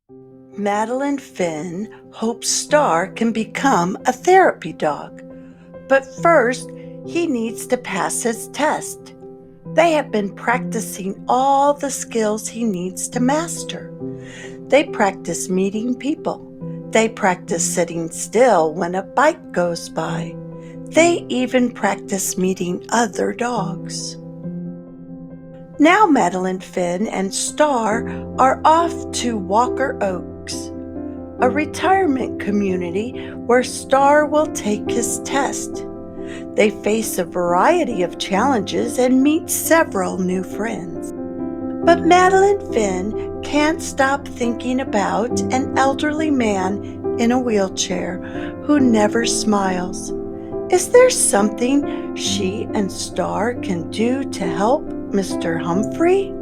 Madeline Finn hopes Star can become a therapy dog, but first he needs to pass his test. They have been practicing all the skills he needs to master. They practice meeting people. They practice sitting still when a bike goes by. They even practice meeting other dogs. Now Madeline Finn and Star are off to Walker Oaks, a retirement community where Star will take his test. They face a variety of challenges and meet several new friends. But Madeline Finn can't stop thinking about an elderly man in a wheelchair who never smiles. Is there something she and Star can do to help Mr. Humphrey?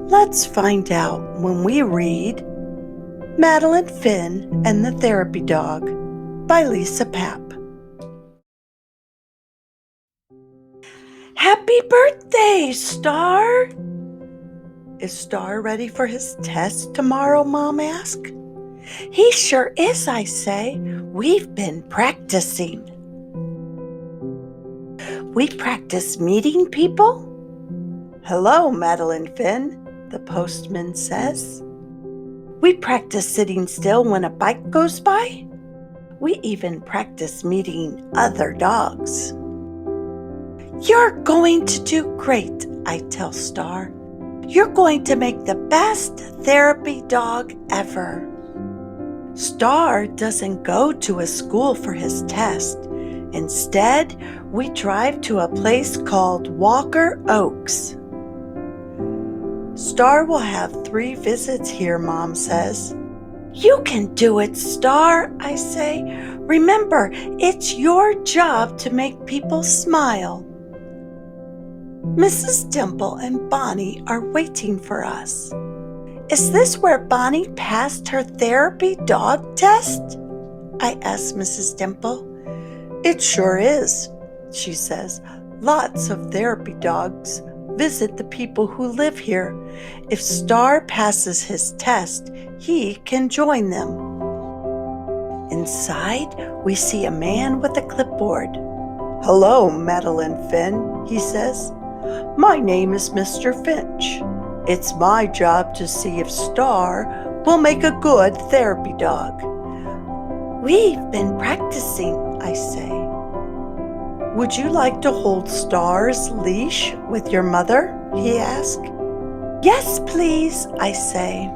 Let's find out when we read Madeline Finn and the Therapy Dog by Lisa Papp. Happy birthday, Star! Is Star ready for his test tomorrow, Mom asked. He sure is, I say. We've been practicing. We practice meeting people? Hello, Madeline Finn, the postman says. We practice sitting still when a bike goes by. We even practice meeting other dogs. You're going to do great, I tell Star. You're going to make the best therapy dog ever. Star doesn't go to a school for his test. Instead, we drive to a place called Walker Oaks. Star will have 3 visits here, Mom says. You can do it, Star, I say. Remember, it's your job to make people smile. Mrs. Dimple and Bonnie are waiting for us. Is this where Bonnie passed her therapy dog test? I asked Mrs. Dimple. It sure is, she says. Lots of therapy dogs visit the people who live here. If Star passes his test, he can join them. Inside, we see a man with a clipboard. Hello, Madeline Finn, he says. My name is Mr. Finch. It's my job to see if Star will make a good therapy dog. We've been practicing, I say. Would you like to hold Star's leash with your mother? He asked. Yes, please, I say.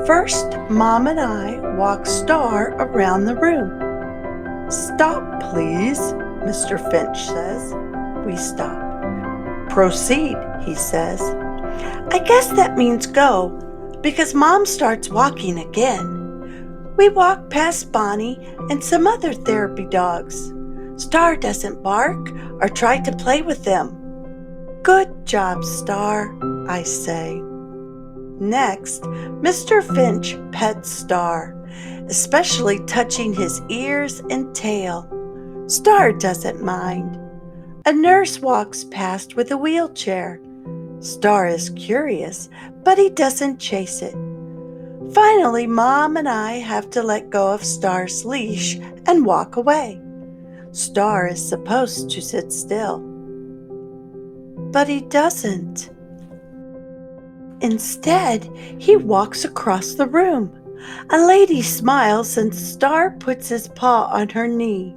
First, Mom and I walk Star around the room. Stop, please, Mr. Finch says. We stop. Proceed, he says. I guess that means go, because Mom starts walking again. We walk past Bonnie and some other therapy dogs. Star doesn't bark or try to play with them. Good job, Star, I say. Next, Mr. Finch pets Star, especially touching his ears and tail. Star doesn't mind. A nurse walks past with a wheelchair. Star is curious, but he doesn't chase it. Finally, Mom and I have to let go of Star's leash and walk away. Star is supposed to sit still, but he doesn't. Instead, he walks across the room. A lady smiles and Star puts his paw on her knee.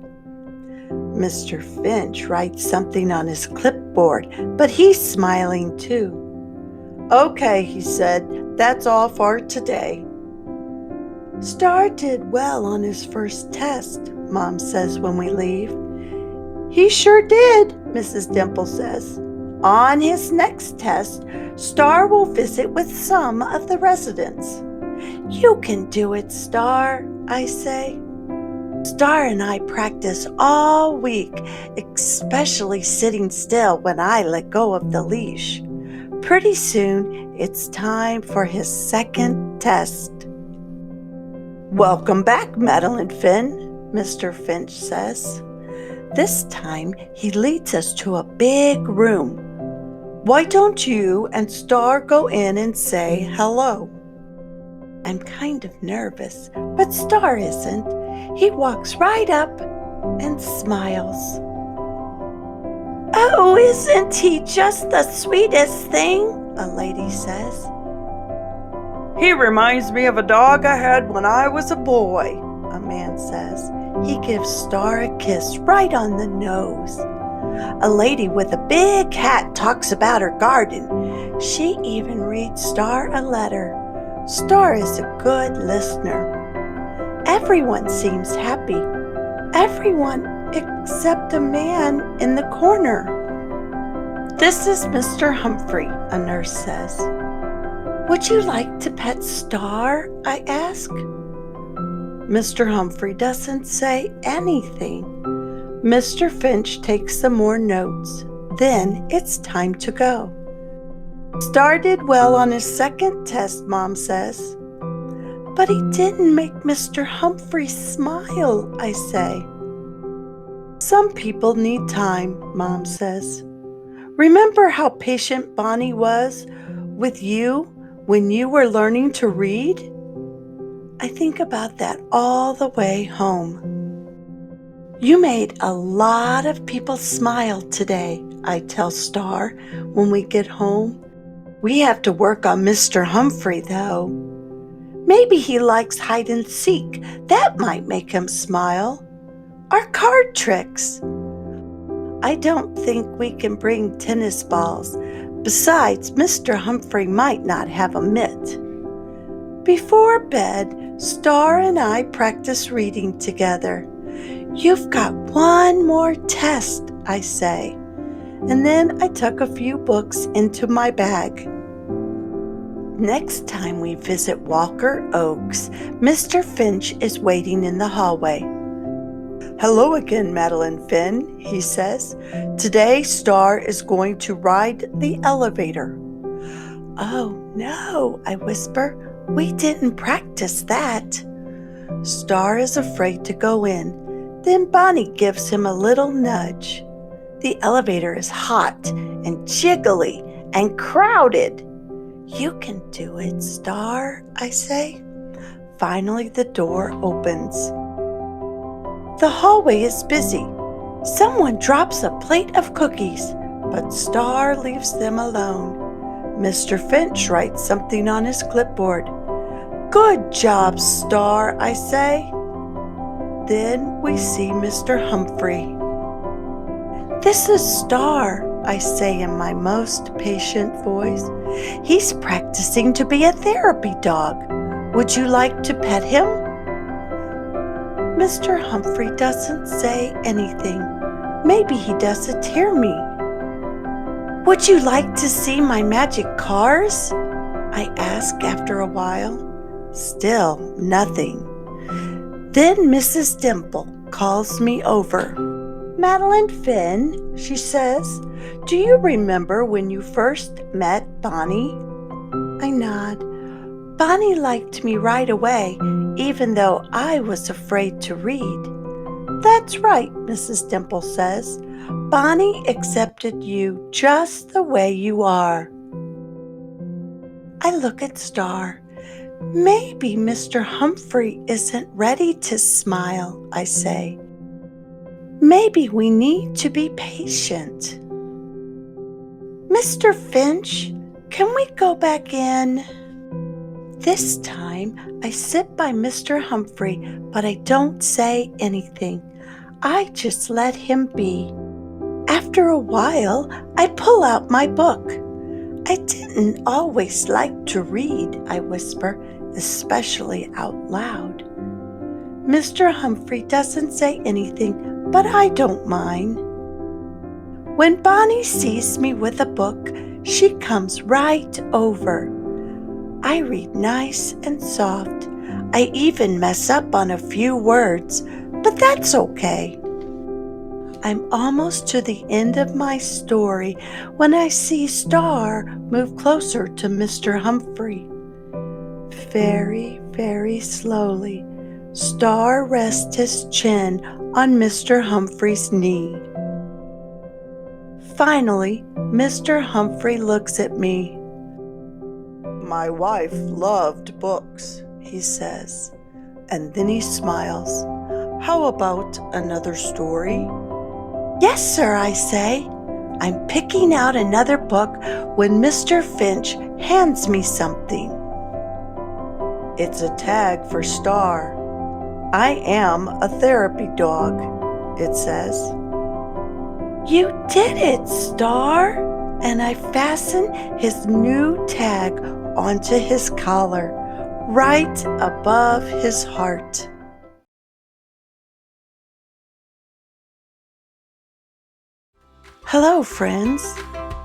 Mr. Finch writes something on his clipboard, but he's smiling too. Okay, he said, that's all for today. Star did well on his first test, Mom says when we leave. He sure did, Mrs. Dimple says. On his next test, Star will visit with some of the residents. You can do it, Star, I say. Star and I practice all week, especially sitting still when I let go of the leash. Pretty soon, it's time for his second test. Welcome back, Madeline Finn, Mr. Finch says. This time, he leads us to a big room. Why don't you and Star go in and say hello? I'm kind of nervous, but Star isn't. He walks right up and smiles. "Oh, isn't he just the sweetest thing?" a lady says. "He reminds me of a dog I had when I was a boy," a man says. He gives Star a kiss right on the nose. A lady with a big hat talks about her garden. She even reads Star a letter. Star is a good listener. Everyone seems happy. Everyone except a man in the corner. "This is Mr. Humphrey," a nurse says. "Would you like to pet Star?" I ask. Mr. Humphrey doesn't say anything. Mr. Finch takes some more notes. Then it's time to go. "Star did well on his second test," Mom says. "But he didn't make Mr. Humphrey smile," I say. "Some people need time," Mom says. "Remember how patient Bonnie was with you when you were learning to read?" I think about that all the way home. "You made a lot of people smile today," I tell Star when we get home. "We have to work on Mr. Humphrey, though. Maybe he likes hide and seek. That might make him smile. Or card tricks. I don't think we can bring tennis balls. Besides, Mr. Humphrey might not have a mitt." Before bed, Star and I practice reading together. "You've got one more test," I say. And then I tuck a few books into my bag. Next time we visit Walker Oaks, Mr. Finch is waiting in the hallway. "Hello again, Madeline Finn," he says. "Today, Star is going to ride the elevator." "Oh, no," I whisper. "We didn't practice that." Star is afraid to go in. Then Bonnie gives him a little nudge. The elevator is hot and jiggly and crowded. "You can do it, Star," I say. Finally, the door opens. The hallway is busy. Someone drops a plate of cookies, but Star leaves them alone. Mr. Finch writes something on his clipboard. "Good job, Star," I say. Then we see Mr. Humphrey. "This is Star," I say in my most patient voice. "He's practicing to be a therapy dog. Would you like to pet him?" Mr. Humphrey doesn't say anything. Maybe he doesn't hear me. "Would you like to see my magic cars?" I ask after a while. Still nothing. Then Mrs. Dimple calls me over. "Madeline Finn," she says, "do you remember when you first met Bonnie?" I nod. Bonnie liked me right away, even though I was afraid to read. "That's right," Mrs. Dimple says. "Bonnie accepted you just the way you are." I look at Star. "Maybe Mr. Humphrey isn't ready to smile," I say. "Maybe we need to be patient." "Mr. Finch, can we go back in?" This time, I sit by Mr. Humphrey, but I don't say anything. I just let him be. After a while, I pull out my book. "I didn't always like to read," I whisper, especially out loud. Mr. Humphrey doesn't say anything, but I don't mind. When Bonnie sees me with a book, she comes right over. I read nice and soft. I even mess up on a few words, but that's okay. I'm almost to the end of my story when I see Star move closer to Mr. Humphrey. Very, very slowly, Star rests his chin on Mr. Humphrey's knee. Finally, Mr. Humphrey looks at me. "My wife loved books," he says. And then he smiles. How about another story? Yes, sir, I say. I'm picking out another book when Mr. Finch hands me something. It's a tag for Star. I am a therapy dog, it says. You did it, Star! And I fasten his new tag onto his collar, right above his heart. Hello, friends.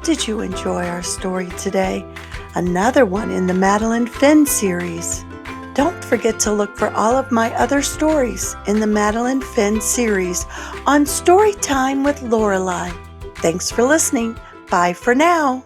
Did you enjoy our story today? Another one in the Madeline Finn series. Don't forget to look for all of my other stories in the Madeline Finn series on Storytime with Lorelei. Thanks for listening. Bye for now.